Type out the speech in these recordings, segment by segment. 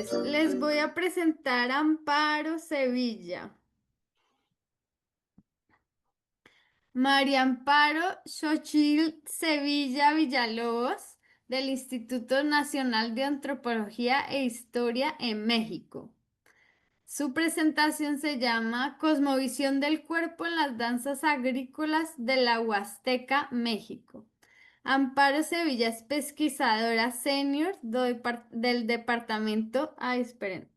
Entonces, les voy a presentar a Amparo Sevilla. María Amparo Xochitl Sevilla Villalobos, del Instituto Nacional de Antropología e Historia en México. Su presentación se llama Cosmovisión del cuerpo en las danzas agrícolas de la Huasteca, México. Amparo Sevilla es pesquisadora senior del departamento. Ay, esperen,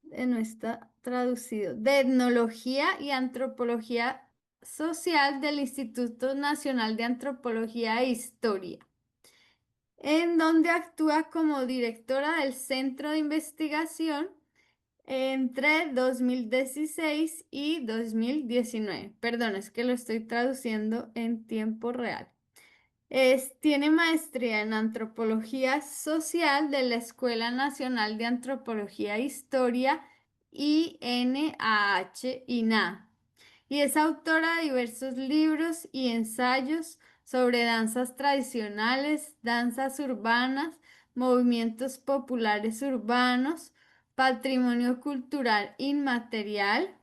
no está traducido. De Etnología y Antropología Social del Instituto Nacional de Antropología e Historia, en donde actúa como directora del Centro de Investigación entre 2016 y 2019. Perdón, es que lo estoy traduciendo en tiempo real. Tiene maestría en Antropología Social de la Escuela Nacional de Antropología e Historia, INAH, y es autora de diversos libros y ensayos sobre danzas tradicionales, danzas urbanas, movimientos populares urbanos, patrimonio cultural inmaterial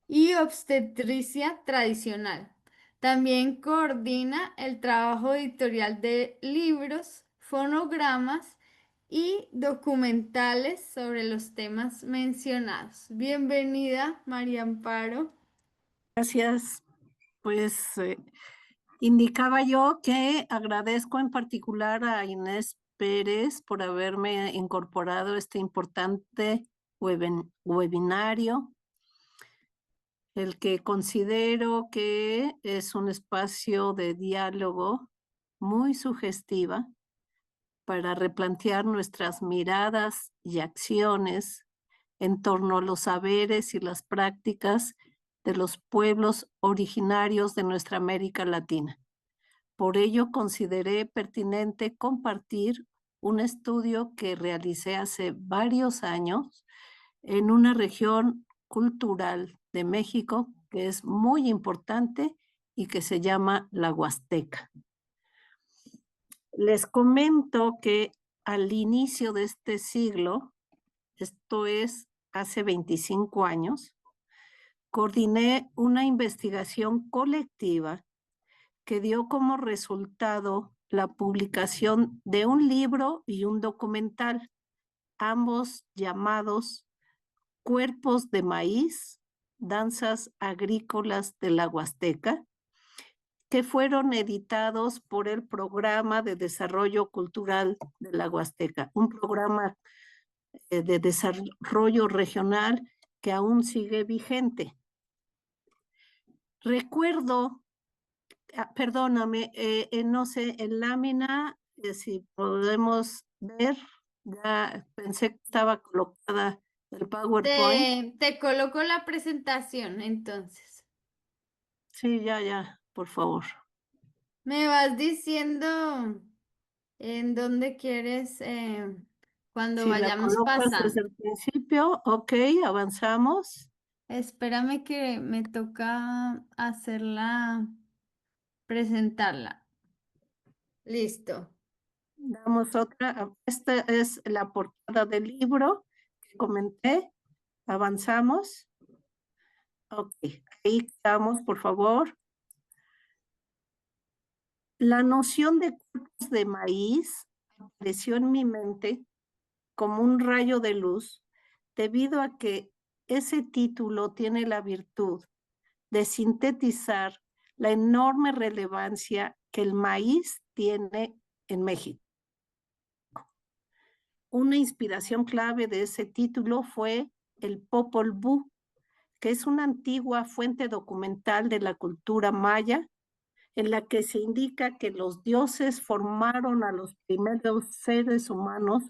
y obstetricia tradicional. También coordina el trabajo editorial de libros, fonogramas y documentales sobre los temas mencionados. Bienvenida, María Amparo. Gracias. Pues indicaba yo que agradezco en particular a Inés Pérez por haberme incorporado a este importante webinario, el que considero que es un espacio de diálogo muy sugestiva para replantear nuestras miradas y acciones en torno a los saberes y las prácticas de los pueblos originarios de nuestra América Latina. Por ello, consideré pertinente compartir un estudio que realicé hace varios años en una región cultural de México que es muy importante y que se llama la Huasteca. Les comento que al inicio de este siglo, esto es hace 25 años, coordiné una investigación colectiva que dio como resultado la publicación de un libro y un documental, ambos llamados Cuerpos de Maíz, Danzas Agrícolas de la Huasteca, que fueron editados por el Programa de Desarrollo Cultural de la Huasteca, un programa de desarrollo regional que aún sigue vigente. Recuerdo, perdóname, no sé, en lámina, si podemos ver, ya pensé que estaba colocada el PowerPoint. Te coloco la presentación, entonces. Sí, ya, por favor. Me vas diciendo en dónde quieres cuando Si la vayamos colocas desde pasando. el principio, ok, avanzamos. Espérame que me toca hacerla, presentarla. Listo. Damos otra. Esta es la portada del libro que comenté. Avanzamos. Ok, ahí estamos, por favor. La noción de cuerpos de maíz apareció en mi mente como un rayo de luz debido a que ese título tiene la virtud de sintetizar la enorme relevancia que el maíz tiene en México. Una inspiración clave de ese título fue el Popol Vuh, que es una antigua fuente documental de la cultura maya, en la que se indica que los dioses formaron a los primeros seres humanos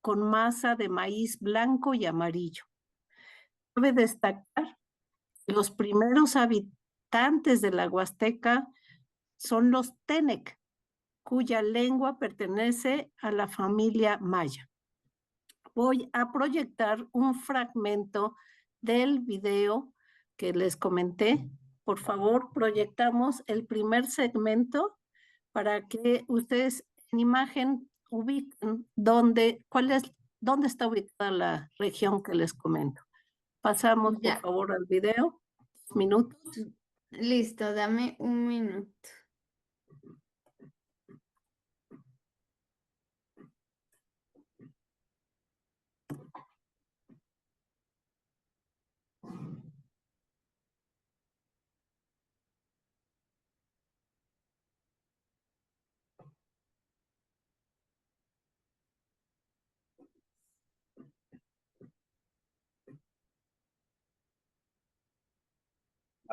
con masa de maíz blanco y amarillo. Cabe destacar que los primeros habitantes de la Huasteca son los Tenec, cuya lengua pertenece a la familia maya. Voy a proyectar un fragmento del video que les comenté. Por favor, proyectamos el primer segmento para que ustedes en imagen ubiquen cuál es dónde está ubicada la región que les comento. Pasamos, por Ya, favor, al video. Minutos. listo, dame un minuto.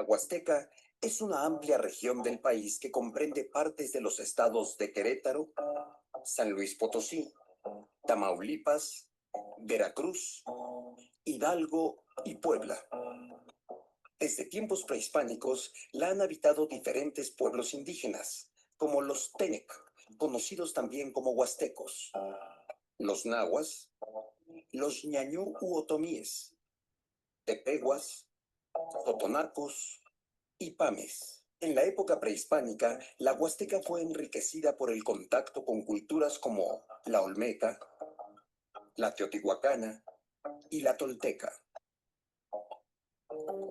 La Huasteca es una amplia región del país que comprende partes de los estados de Querétaro, San Luis Potosí, Tamaulipas, Veracruz, Hidalgo y Puebla. Desde tiempos prehispánicos la han habitado diferentes pueblos indígenas, como los Tenec, conocidos también como huastecos, los nahuas, los ñañú u otomíes, tepehuas, totonacos y pames. En la época prehispánica, la Huasteca fue enriquecida por el contacto con culturas como la olmeca, la teotihuacana y la tolteca.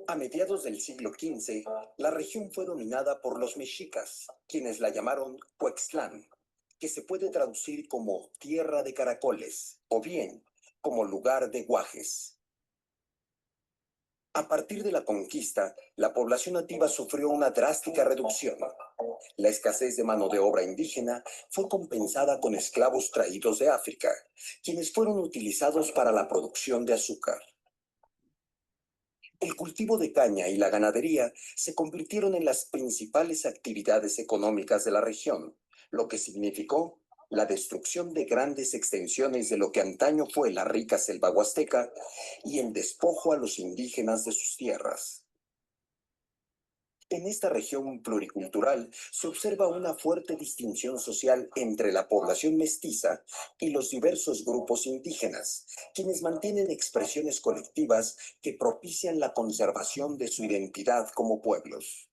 A mediados del siglo XV, la región fue dominada por los mexicas, quienes la llamaron Cuextlán, que se puede traducir como tierra de caracoles o bien como lugar de guajes. A partir de la conquista, la población nativa sufrió una drástica reducción. La escasez de mano de obra indígena fue compensada con esclavos traídos de África, quienes fueron utilizados para la producción de azúcar. El cultivo de caña y la ganadería se convirtieron en las principales actividades económicas de la región, lo que significó la destrucción de grandes extensiones de lo que antaño fue la rica selva huasteca y el despojo a los indígenas de sus tierras. En esta región pluricultural se observa una fuerte distinción social entre la población mestiza y los diversos grupos indígenas, quienes mantienen expresiones colectivas que propician la conservación de su identidad como pueblos.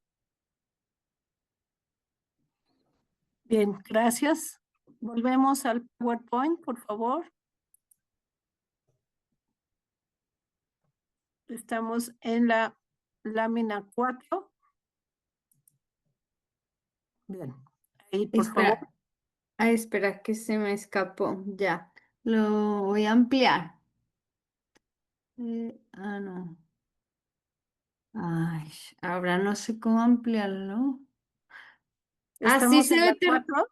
Bien, gracias. Volvemos al PowerPoint, por favor. Estamos en la lámina 4. Bien, ahí, por favor. Espera, ay, espera que se me escapó. Ya, lo voy a ampliar. No. Ay, ahora no sé cómo ampliarlo. Así Estamos se en la ve. 4.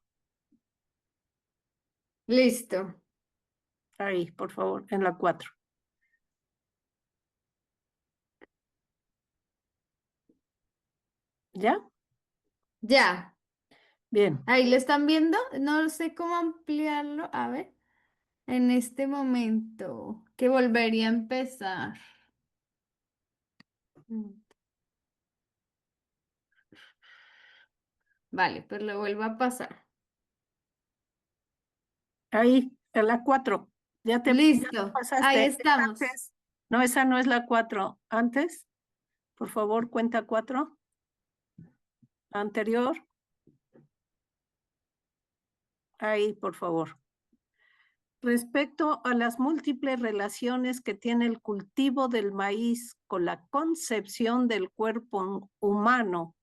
Listo. Ahí, por favor, en la 4. ¿Ya? Ya. Bien. Ahí lo están viendo. No sé cómo ampliarlo. A ver. En este momento que volvería a empezar. Mm. Vale, pues lo vuelvo a pasar. Ahí, en la 4. Ya te Listo. Ahí pasaste. Es estamos. antes. No, esa no es la 4. Antes, por favor, cuenta 4. Anterior. Ahí, por favor. Respecto a las múltiples relaciones que tiene el cultivo del maíz con la concepción del cuerpo humano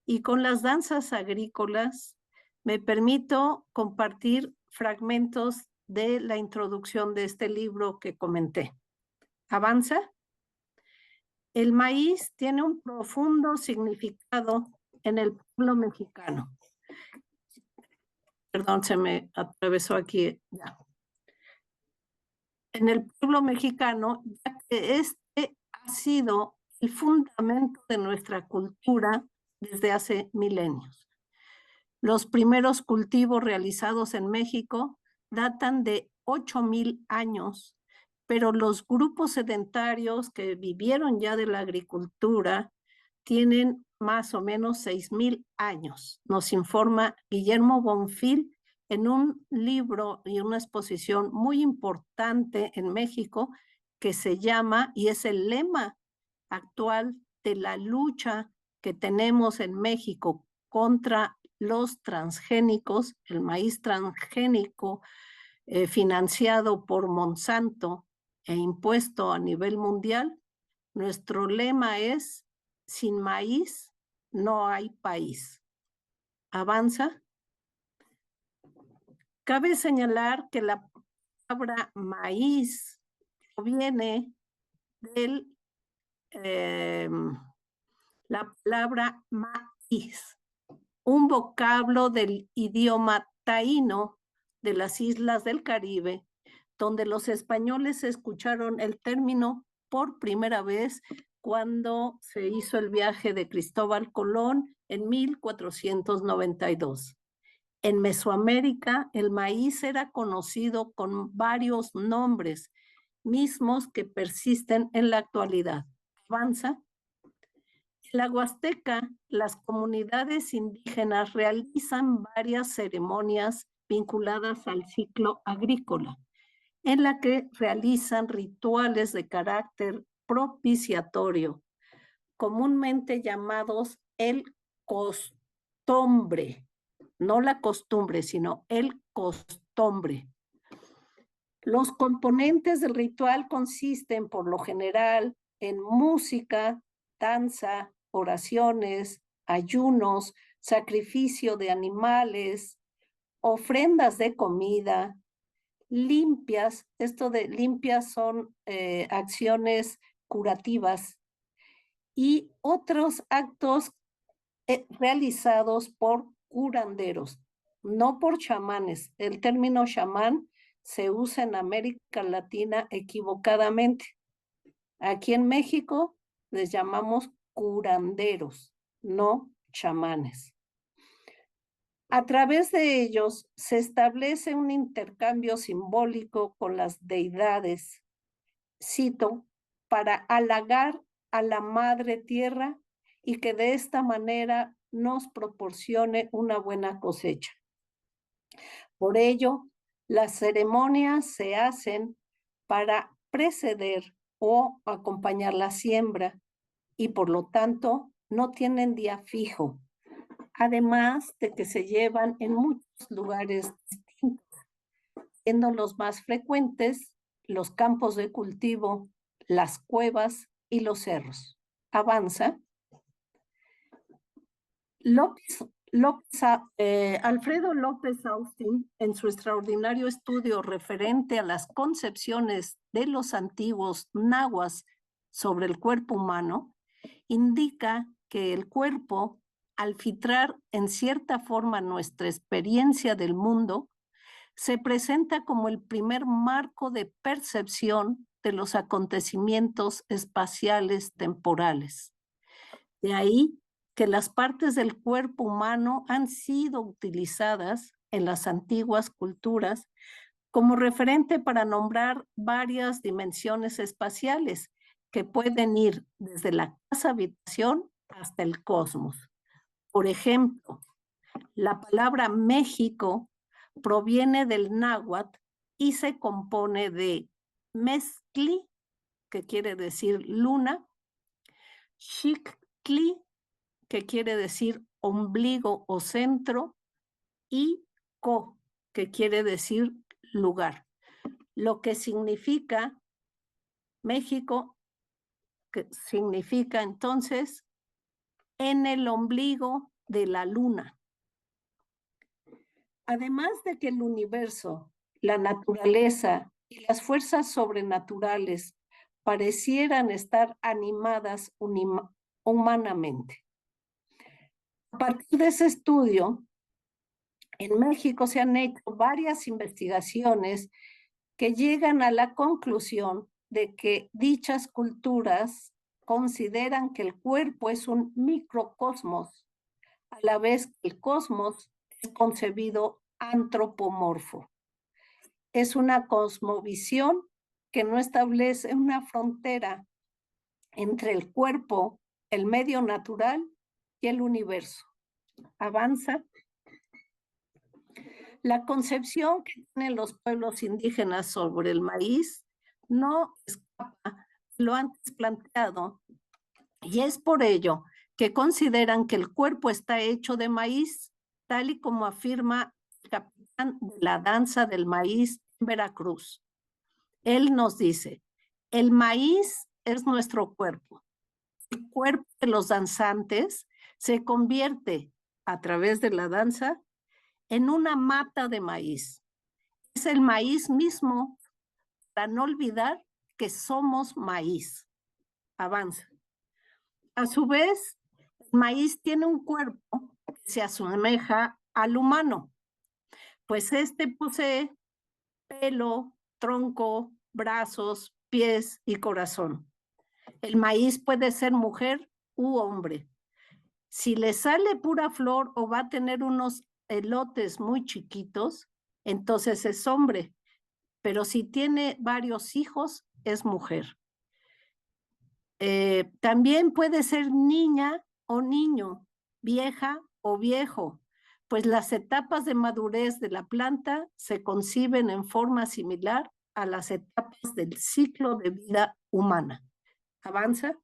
y con las danzas agrícolas, me permito compartir fragmentos de la introducción de este libro que comenté. ¿Avanza? El maíz tiene un profundo significado en el pueblo mexicano. Perdón, se me atravesó aquí. Ya. En el pueblo mexicano, ya que este ha sido el fundamento de nuestra cultura desde hace milenios. Los primeros cultivos realizados en México datan de 8,000 años, pero los grupos sedentarios que vivieron ya de la agricultura tienen más o menos 6,000 años, nos informa Guillermo Bonfil en un libro y una exposición muy importante en México que se llama, y es el lema actual de la lucha que tenemos en México contra los transgénicos, el maíz transgénico financiado por Monsanto e impuesto a nivel mundial, nuestro lema es: sin maíz no hay país. Avanza. Cabe señalar que la palabra maíz proviene del la palabra maíz, un vocablo del idioma taíno de las islas del Caribe, donde los españoles escucharon el término por primera vez cuando se hizo el viaje de Cristóbal Colón en 1492. En Mesoamérica, el maíz era conocido con varios nombres, mismos que persisten en la actualidad. Avanza. En la Huasteca, las comunidades indígenas realizan varias ceremonias vinculadas al ciclo agrícola, en la que realizan rituales de carácter propiciatorio, comúnmente llamados el costumbre, no la costumbre, sino el costumbre. Los componentes del ritual consisten, por lo general, en música, danza, oraciones, ayunos, sacrificio de animales, ofrendas de comida, limpias. Esto de limpias son acciones curativas y otros actos realizados por curanderos, no por chamanes. El término chamán se usa en América Latina equivocadamente. Aquí en México les llamamos curanderos, no chamanes. A través de ellos se establece un intercambio simbólico con las deidades, cito, para halagar a la madre tierra y que de esta manera nos proporcione una buena cosecha. Por ello, las ceremonias se hacen para preceder o acompañar la siembra y por lo tanto no tienen día fijo, además de que se llevan en muchos lugares distintos, siendo los más frecuentes los campos de cultivo, las cuevas y los cerros. Avanza. Alfredo López Austin, en su extraordinario estudio referente a las concepciones de los antiguos nahuas sobre el cuerpo humano, indica que el cuerpo, al filtrar en cierta forma nuestra experiencia del mundo, se presenta como el primer marco de percepción de los acontecimientos espaciales temporales. De ahí que las partes del cuerpo humano han sido utilizadas en las antiguas culturas como referente para nombrar varias dimensiones espaciales que pueden ir desde la casa-habitación hasta el cosmos. Por ejemplo, la palabra México proviene del náhuatl y se compone de mezcli, que quiere decir luna, xictli, que quiere decir ombligo o centro, y co, que quiere decir lugar, lo que significa México, que significa entonces en el ombligo de la luna. Además de que el universo, la naturaleza y las fuerzas sobrenaturales parecieran estar animadas humanamente. A partir de ese estudio, en México se han hecho varias investigaciones que llegan a la conclusión de que dichas culturas consideran que el cuerpo es un microcosmos, a la vez que el cosmos es concebido antropomorfo. Es una cosmovisión que no establece una frontera entre el cuerpo, el medio natural y el universo. Avanza. La concepción que tienen los pueblos indígenas sobre el maíz no escapa de lo antes planteado, y es por ello que consideran que el cuerpo está hecho de maíz, tal y como afirma el capitán de la danza del maíz en Veracruz. Él nos dice, el maíz es nuestro cuerpo. El cuerpo de los danzantes se convierte a través de la danza en una mata de maíz. Es el maíz mismo para no olvidar que somos maíz. Avanza. A su vez, el maíz tiene un cuerpo que se asemeja al humano, pues este posee pelo, tronco, brazos, pies y corazón. El maíz puede ser mujer u hombre. Si le sale pura flor o va a tener unos elotes muy chiquitos, entonces es hombre, pero si tiene varios hijos, es mujer. También puede ser niña o niño, vieja o viejo, pues las etapas de madurez de la planta se conciben en forma similar a las etapas del ciclo de vida humana. Avanza.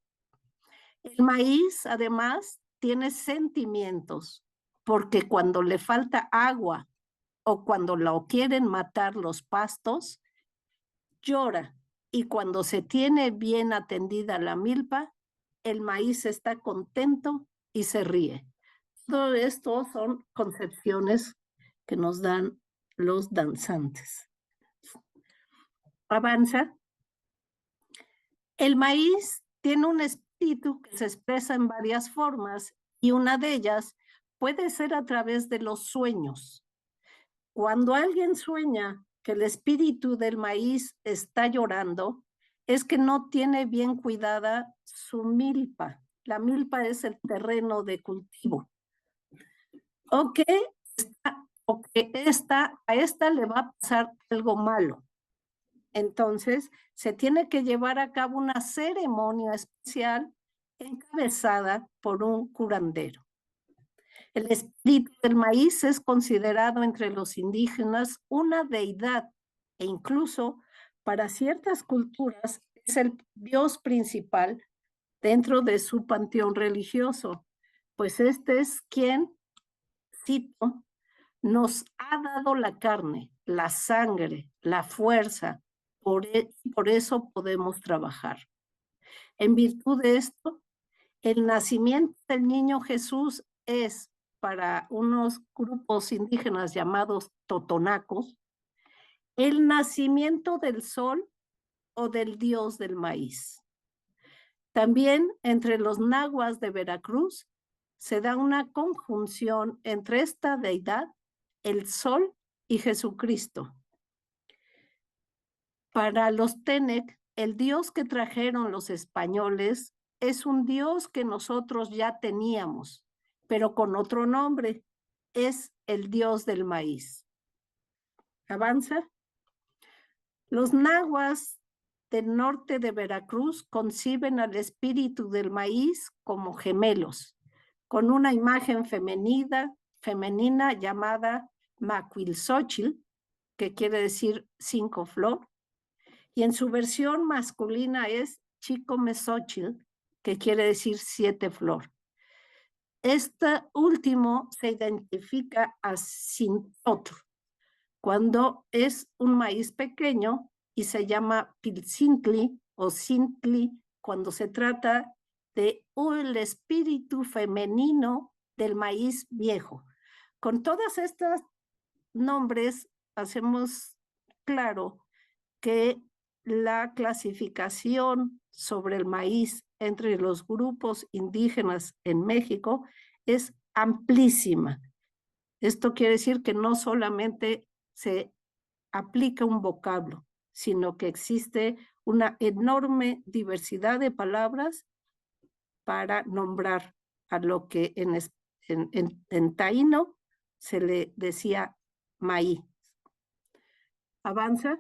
El maíz, además, tiene sentimientos, porque cuando le falta agua o cuando lo quieren matar los pastos, llora. Y cuando se tiene bien atendida la milpa, el maíz está contento y se ríe. Todo esto son concepciones que nos dan los danzantes. Avanza. El maíz tiene un espíritu que se expresa en varias formas y una de ellas puede ser a través de los sueños. Cuando alguien sueña que el espíritu del maíz está llorando, es que no tiene bien cuidada su milpa. La milpa es el terreno de cultivo. O que a esta le va a pasar algo malo. Entonces, se tiene que llevar a cabo una ceremonia especial encabezada por un curandero. El espíritu del maíz es considerado entre los indígenas una deidad e incluso para ciertas culturas es el dios principal dentro de su panteón religioso, pues este es quien, cito, nos ha dado la carne, la sangre, la fuerza, por eso podemos trabajar. En virtud de esto, el nacimiento del niño Jesús es para unos grupos indígenas llamados totonacos, el nacimiento del sol o del dios del maíz. También entre los nahuas de Veracruz se da una conjunción entre esta deidad, el sol y Jesucristo. Para los Tenec, el dios que trajeron los españoles es un dios que nosotros ya teníamos, pero con otro nombre, es el dios del maíz. Avanza. Los nahuas del norte de Veracruz conciben al espíritu del maíz como gemelos, con una imagen femenina llamada Macuilxóchitl, que quiere decir 5 flor, y en su versión masculina es Chicomezochitl, que quiere decir 7 flor. Este último se identifica a Sintotl, cuando es un maíz pequeño, y se llama Pilcintli o Sintli cuando se trata de el espíritu femenino del maíz viejo. Con todos estos nombres hacemos claro que la clasificación sobre el maíz entre los grupos indígenas en México es amplísima. Esto quiere decir que no solamente se aplica un vocablo, sino que existe una enorme diversidad de palabras para nombrar a lo que en taíno se le decía maíz. Avanza.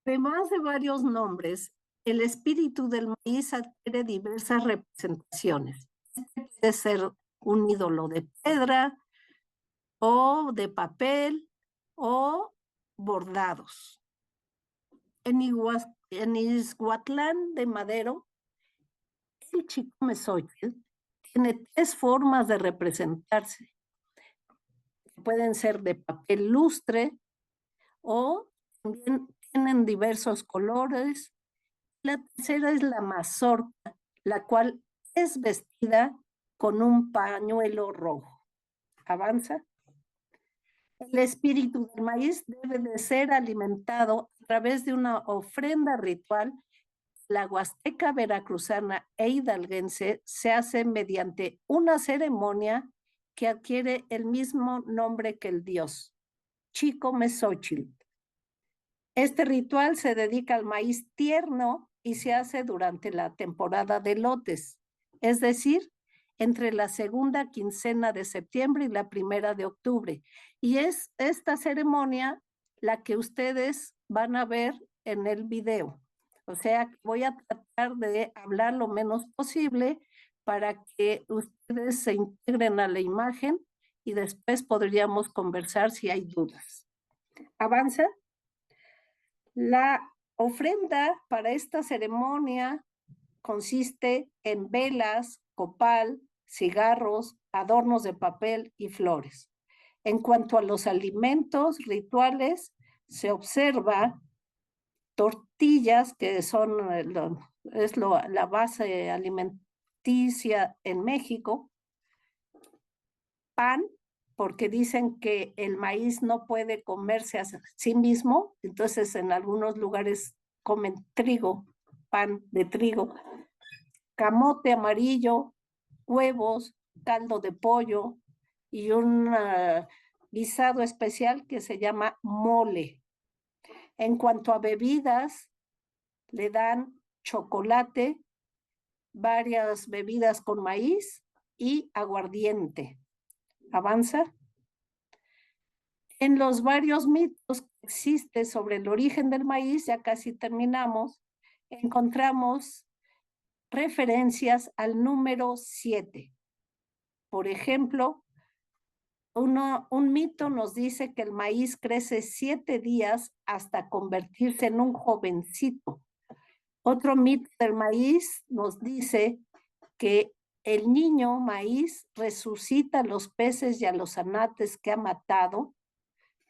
Además de varios nombres, el espíritu del maíz adquiere diversas representaciones. Puede ser un ídolo de piedra o de papel o bordados. En Ixhuatlán de Madero, el Chicomezochitl tiene 3 formas de representarse. pueden ser de papel lustre o también tienen diversos colores. La tercera es la mazorca, la cual es vestida con un pañuelo rojo. Avanza. El espíritu del maíz debe de ser alimentado a través de una ofrenda ritual. La huasteca veracruzana e hidalguense se hace mediante una ceremonia que adquiere el mismo nombre que el dios, Chicomezochitl. Este ritual se dedica al maíz tierno y se hace durante la temporada de lotes, es decir, entre la segunda quincena de septiembre y la primera de octubre. Y es esta ceremonia la que ustedes van a ver en el video. O sea, voy a tratar de hablar lo menos posible para que ustedes se integren a la imagen y después podríamos conversar si hay dudas. Avanza. La ofrenda para esta ceremonia consiste en velas, copal, cigarros, adornos de papel y flores. En cuanto a los alimentos rituales, se observa tortillas, que son la base alimenticia en México, pan, porque dicen que el maíz no puede comerse a sí mismo, entonces en algunos lugares comen trigo, pan de trigo, camote amarillo, huevos, caldo de pollo y un guisado especial que se llama mole. En cuanto a bebidas, le dan chocolate, varias bebidas con maíz y aguardiente. Avanza. En los varios mitos que existen sobre el origen del maíz, ya casi terminamos, encontramos referencias al número 7. Por ejemplo, un mito nos dice que el maíz crece 7 días hasta convertirse en un jovencito. Otro mito del maíz nos dice que el niño maíz resucita a los peces y a los anates que ha matado.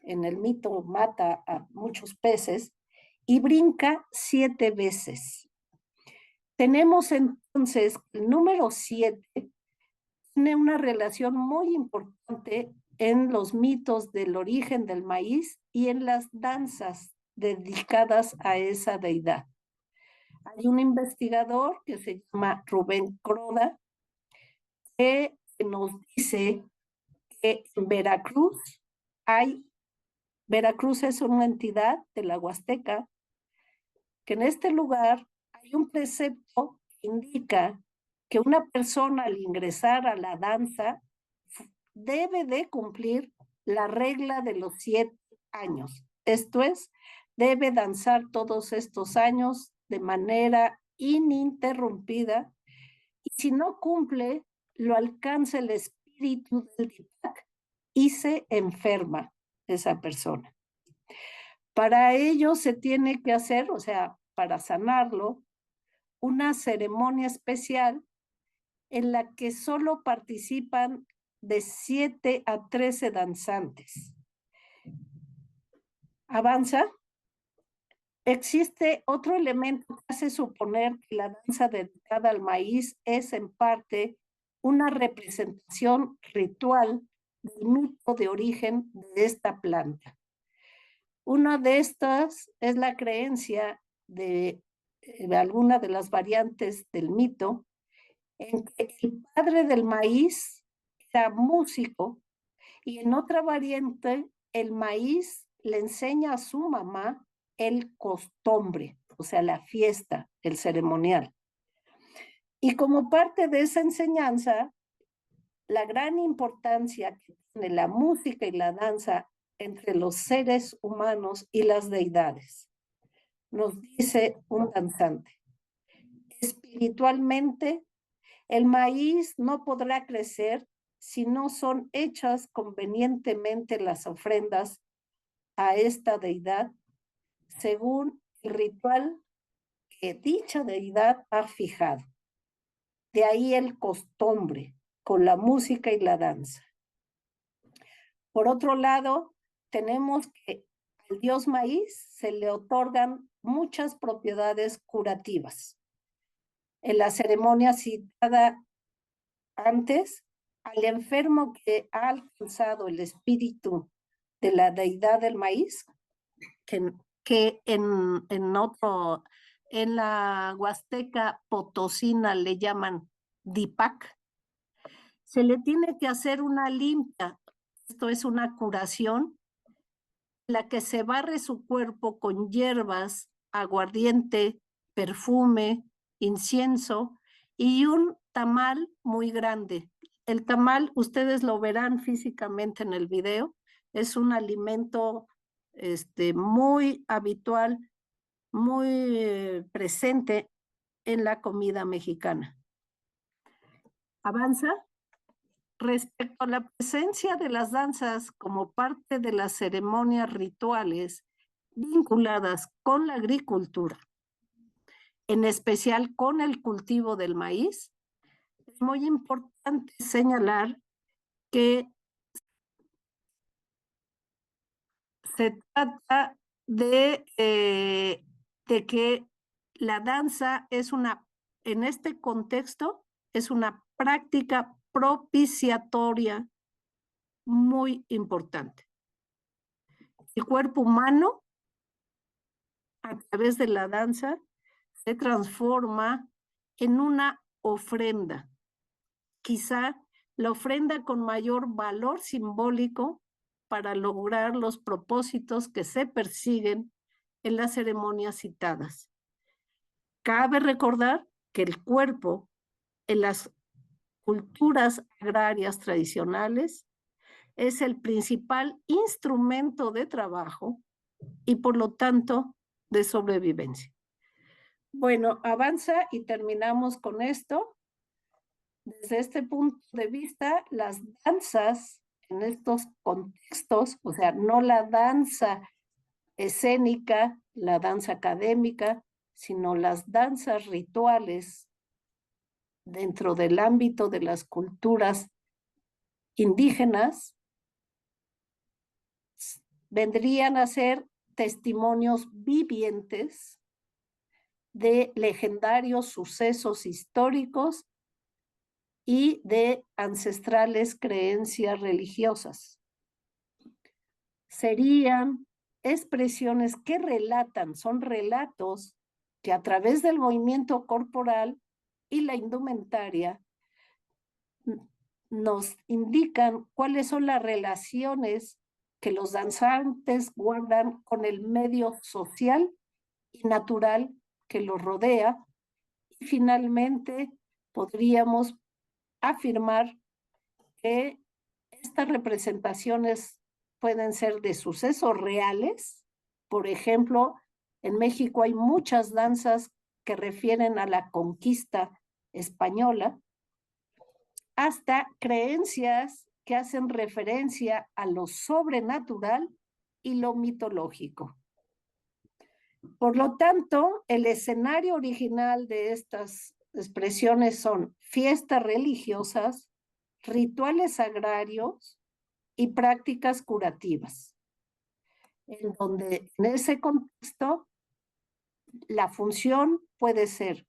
En el mito mata a muchos peces y brinca 7 veces. Tenemos entonces el número 7, tiene una relación muy importante en los mitos del origen del maíz y en las danzas dedicadas a esa deidad. Hay un investigador que se llama Rubén Croda que nos dice que en Veracruz es una entidad de la Huasteca, que en este lugar hay un precepto que indica que una persona al ingresar a la danza debe de cumplir la regla de los 7 años. Esto es, debe danzar todos estos años de manera ininterrumpida y si no cumple, lo alcanza el espíritu del Dipak y se enferma esa persona. Para ello se tiene que hacer, o sea, para sanarlo, una ceremonia especial en la que solo participan de 7 a 13 danzantes. Avanza. Existe otro elemento que hace suponer que la danza dedicada al maíz es en parte una representación ritual del mito de origen de esta planta. Una de estas es la creencia de alguna de las variantes del mito en que el padre del maíz era músico y en otra variante el maíz le enseña a su mamá el costumbre, o sea, la fiesta, el ceremonial. Y como parte de esa enseñanza, la gran importancia que tiene la música y la danza entre los seres humanos y las deidades. Nos dice un danzante, espiritualmente, el maíz no podrá crecer si no son hechas convenientemente las ofrendas a esta deidad, según el ritual que dicha deidad ha fijado. De ahí el costumbre, con la música y la danza. Por otro lado, tenemos que al dios maíz se le otorgan muchas propiedades curativas. En la ceremonia citada antes, al enfermo que ha alcanzado el espíritu de la deidad del maíz, que en la Huasteca Potosina le llaman Dipac, se le tiene que hacer una limpia. Esto es una curación, la que se barre su cuerpo con hierbas, aguardiente, perfume, incienso y un tamal muy grande. El tamal, ustedes lo verán físicamente en el video, es un alimento muy habitual, muy presente en la comida mexicana. Avanza. Respecto a la presencia de las danzas como parte de las ceremonias rituales vinculadas con la agricultura, en especial con el cultivo del maíz, es muy importante señalar que se trata de que la danza es en este contexto, es una práctica propiciatoria muy importante. El cuerpo humano, a través de la danza, se transforma en una ofrenda, quizá la ofrenda con mayor valor simbólico para lograr los propósitos que se persiguen en las ceremonias citadas. Cabe recordar que el cuerpo en las culturas agrarias tradicionales es el principal instrumento de trabajo y por lo tanto de sobrevivencia. Bueno, avanza y terminamos con esto. Desde este punto de vista, las danzas en estos contextos, o sea, no la danza escénica, la danza académica, sino las danzas rituales dentro del ámbito de las culturas indígenas, vendrían a ser testimonios vivientes de legendarios sucesos históricos y de ancestrales creencias religiosas. Serían expresiones que relatan, son relatos que a través del movimiento corporal y la indumentaria nos indican cuáles son las relaciones que los danzantes guardan con el medio social y natural que los rodea. Y finalmente podríamos afirmar que estas representaciones pueden ser de sucesos reales. Por ejemplo, en México hay muchas danzas que refieren a la conquista española, hasta creencias que hacen referencia a lo sobrenatural y lo mitológico. Por lo tanto, el escenario original de estas expresiones son fiestas religiosas, rituales agrarios y prácticas curativas, en donde en ese contexto la función puede ser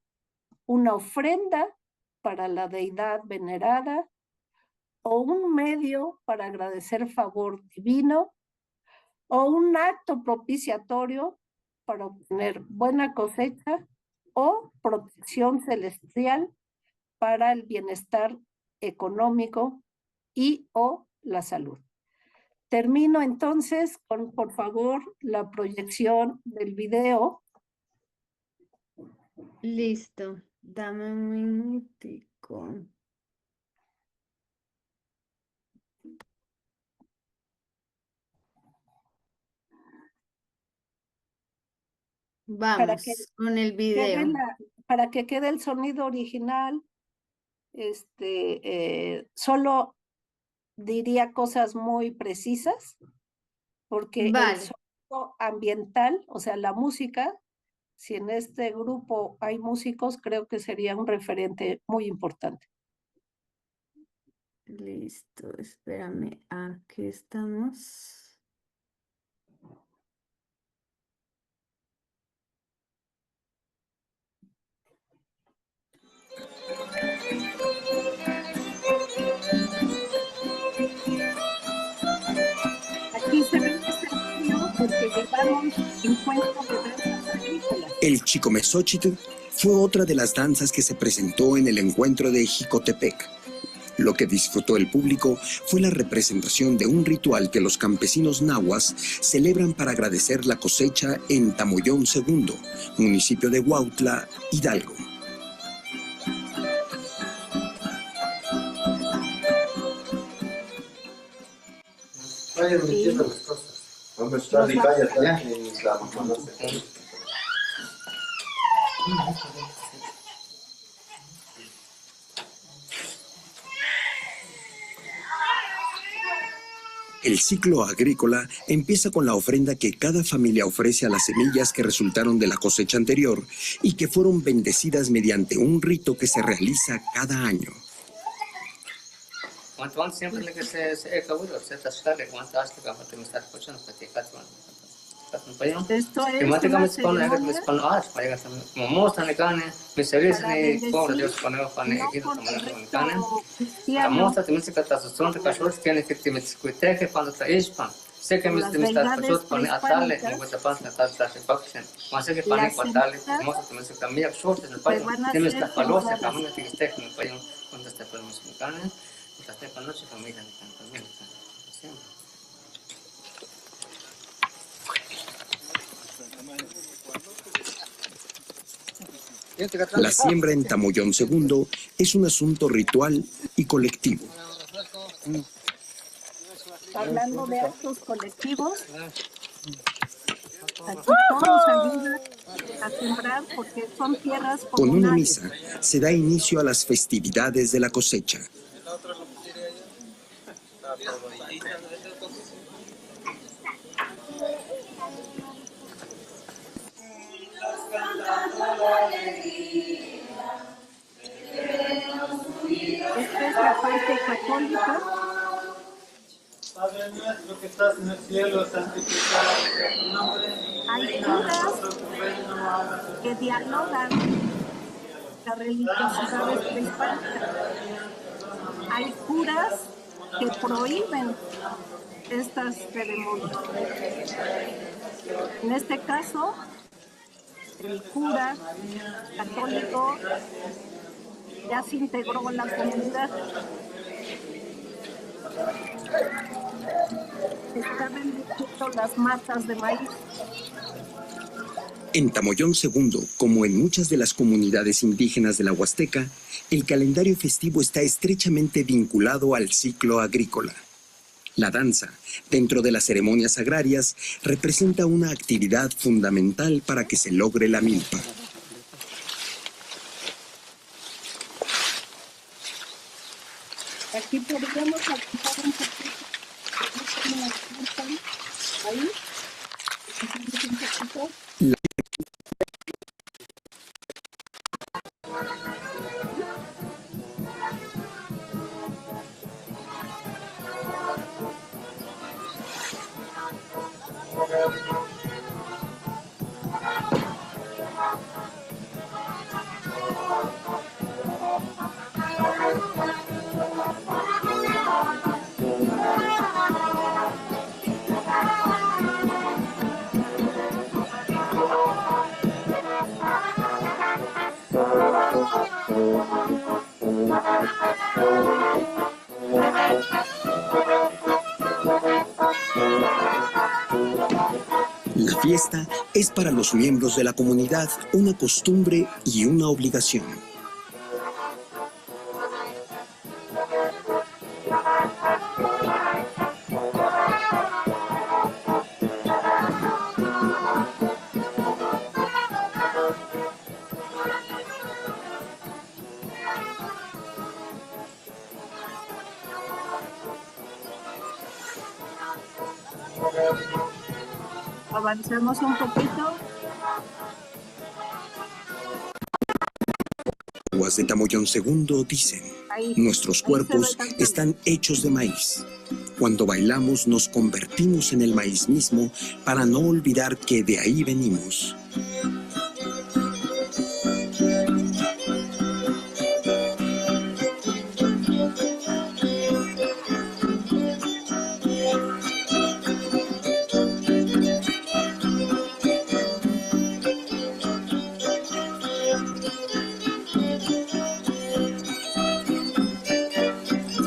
una ofrenda para la deidad venerada o un medio para agradecer favor divino o un acto propiciatorio para obtener buena cosecha o protección celestial para el bienestar económico y o la salud. Termino entonces con, por favor, la proyección del video. Listo, dame un minutico. Para que Vamos con el video. para que quede el sonido original, solo diría cosas muy precisas, porque el Vale, sonido ambiental, o sea, la música, si en este grupo hay músicos, creo que sería un referente muy importante. Listo, espérame, aquí estamos. Aquí se ve el escenario porque llevaron encuentro de danzas agrícolas. El Chicomezochitl fue otra de las danzas que se presentó en el encuentro de Jicotepec. Lo que disfrutó el público fue la representación de un ritual que los campesinos nahuas celebran para agradecer la cosecha en Tamoyón II, municipio de Huautla, Hidalgo. Vayan metiendo las cosas. ¿Dónde está mi calle? La conoce. El ciclo agrícola empieza con la ofrenda que cada familia ofrece a las semillas que resultaron de la cosecha anterior y que fueron bendecidas mediante un rito que se realiza cada año. Esto es una ceremonia para bendecir, no por el rito cristiano, las deidades prehispánicas, las semillas se van a hacer La siembra en Tamoyón II es un asunto ritual y colectivo. hablando de actos colectivos, aquí todos ayudan a sembrar porque son tierras Con una comunales. misa se da inicio a las festividades de la cosecha. Esta es la parte católica. Padre nuestro que estás en el cielo, santificado sea tu nombre. Hay curas que dialogan las religiosidades prehispánicas. Hay curas que prohíben estas ceremonias. En este caso, el cura católico ya se integró en la comunidad. Está bendiciendo las matas de maíz. En Tamoyón II, como en muchas de las comunidades indígenas de la Huasteca, el calendario festivo está estrechamente vinculado al ciclo agrícola. La danza, dentro de las ceremonias agrarias, representa una actividad fundamental para que se logre la milpa. Aquí podríamos avanzar un poquito. Ahí. Un poquito. La fiesta es para los miembros de la comunidad una costumbre y una obligación. Avancemos un poquito. brujas de Tamoyón II dicen: Ahí, nuestros ahí se cuerpos ve cantando. están hechos de maíz. Cuando bailamos nos convertimos en el maíz mismo para no olvidar que de ahí venimos.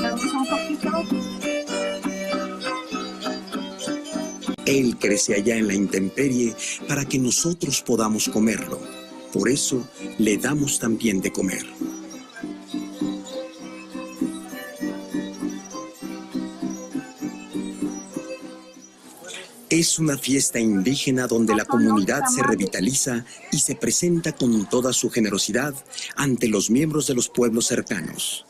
Vamos un poquito. Él crece allá en la intemperie para que nosotros podamos comerlo. Por eso le damos también de comer. Es una fiesta indígena donde la comunidad se revitaliza y se presenta con toda su generosidad ante los miembros de los pueblos cercanos.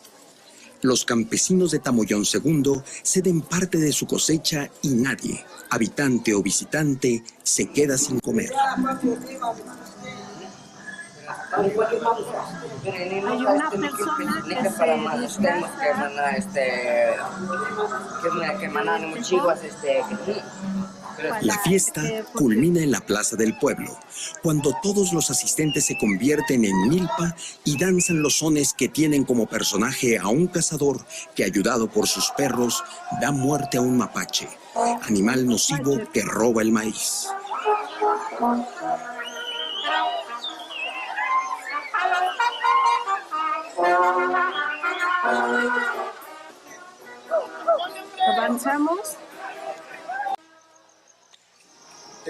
Los campesinos de Tamoyón II ceden parte de su cosecha y nadie, habitante o visitante, se queda sin comer. Hay una persona que se La fiesta culmina en la plaza del pueblo, cuando todos los asistentes se convierten en milpa y danzan los sones que tienen como personaje a un cazador que, ayudado por sus perros, da muerte a un mapache, animal nocivo que roba el maíz. avanzamos.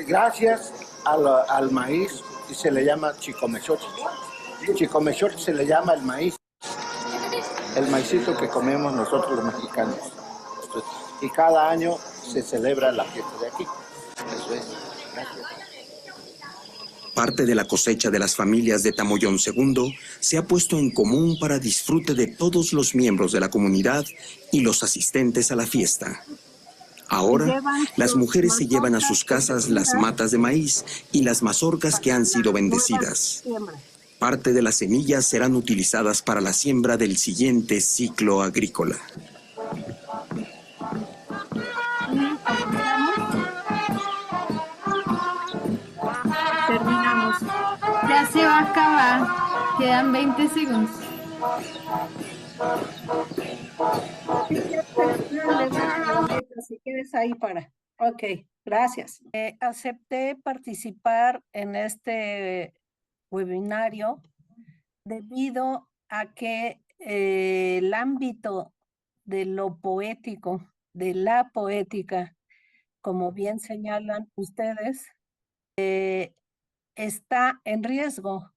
Gracias al maíz, y se le llama chicomechote. Chicomechote se le llama el maicito que comemos nosotros los mexicanos. Y cada año se celebra la fiesta de aquí. Eso es. Gracias. Parte de la cosecha de las familias de Tamoyón II se ha puesto en común para disfrute de todos los miembros de la comunidad y los asistentes a la fiesta. Ahora, las mujeres se llevan a sus casas las matas de maíz y las mazorcas que han sido bendecidas. Parte de las semillas serán utilizadas para la siembra del siguiente ciclo agrícola. Terminamos. Ya se va a acabar. Quedan 20 segundos. Si quieres ahí para. Ok, gracias. Acepté participar en este webinario debido a que el ámbito de lo poético, de la poética, como bien señalan ustedes, está en riesgo,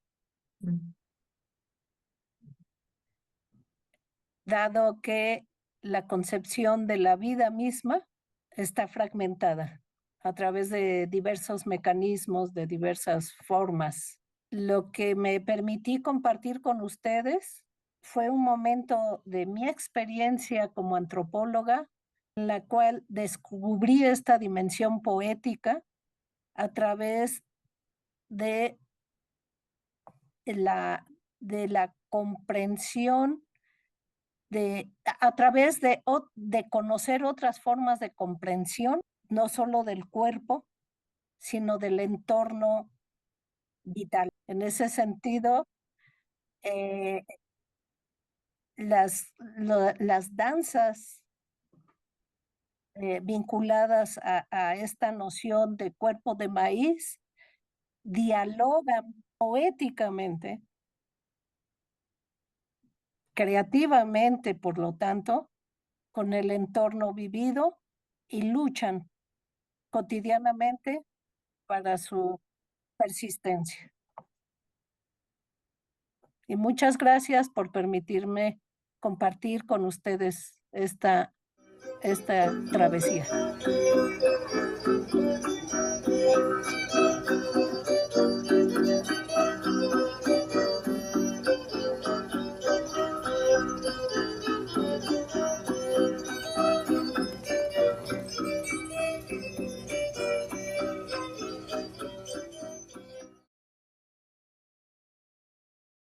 dado que la concepción de la vida misma está fragmentada a través de diversos mecanismos, de diversas formas. Lo que me permití compartir con ustedes fue un momento de mi experiencia como antropóloga, en la cual descubrí esta dimensión poética a través de la comprensión, a través de conocer otras formas de comprensión, no solo del cuerpo, sino del entorno vital. En ese sentido, las danzas vinculadas a esta noción de cuerpo de maíz dialogan poéticamente, creativamente, por lo tanto, con el entorno vivido y luchan cotidianamente para su persistencia. Y muchas gracias por permitirme compartir con ustedes esta travesía.